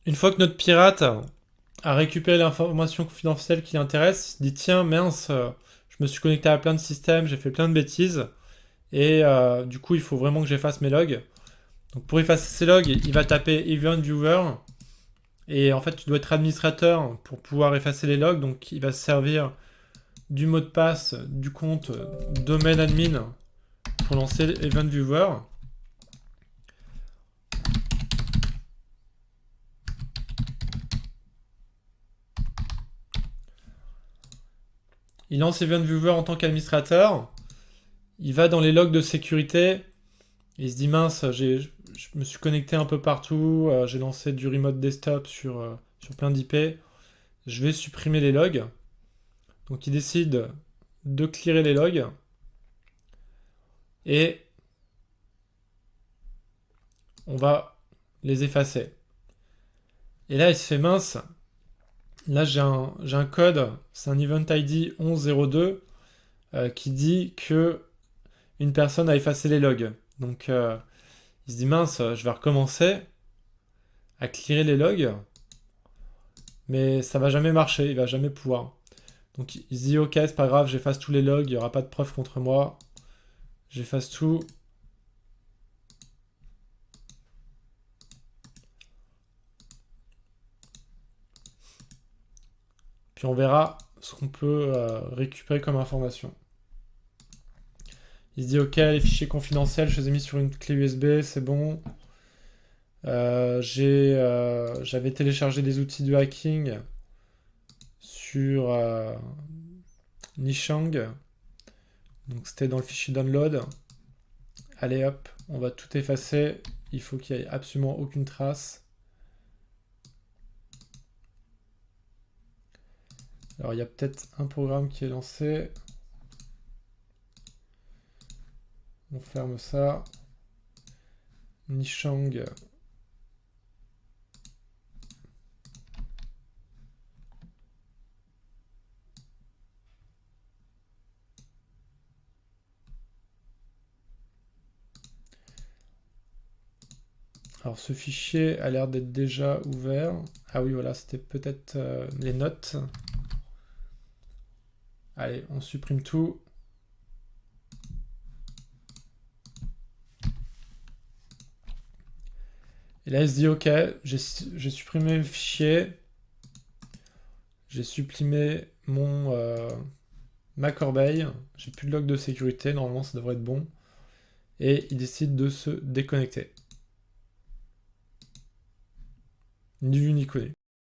Une fois que notre pirate a récupéré l'information confidentielle qui l'intéresse, il se dit tiens, mince, je me suis connecté à plein de systèmes, j'ai fait plein de bêtises, et du coup, il faut vraiment que j'efface mes logs. Donc pour effacer ces logs, il va taper Event Viewer, et en fait, tu dois être administrateur pour pouvoir effacer les logs, donc il va se servir du mot de passe du compte domaine admin pour lancer Event Viewer. Il lance Event Viewer en tant qu'administrateur. Il va dans les logs de sécurité. Il se dit mince, je me suis connecté un peu partout. J'ai lancé du remote desktop sur plein d'IP. Je vais supprimer les logs. Donc il décide de clearer les logs. Et on va les effacer. Et là, il se fait mince. Là, j'ai un code. C'est un event ID 1102 qui dit que une personne a effacé les logs. Donc il se dit mince, je vais recommencer à clearer les logs, mais ça va jamais marcher, il va jamais pouvoir. Donc il se dit ok, c'est pas grave, j'efface tous les logs, il n'y aura pas de preuves contre moi. J'efface tout. Puis on verra ce qu'on peut récupérer comme information. Il se dit ok, les fichiers confidentiels, je les ai mis sur une clé USB, c'est bon. J'avais téléchargé des outils de hacking sur Nishang. Donc c'était dans le fichier download. Allez hop, on va tout effacer. Il faut qu'il n'y ait absolument aucune trace. Alors il y a peut-être un programme qui est lancé. On ferme ça. Nishang. Alors ce fichier a l'air d'être déjà ouvert. Ah oui, voilà, c'était peut-être les notes. Allez, on supprime tout. Et là, il se dit, ok, j'ai supprimé le fichier. J'ai supprimé ma corbeille. J'ai plus de log de sécurité. Normalement, ça devrait être bon. Et il décide de se déconnecter. Ni vu ni connu.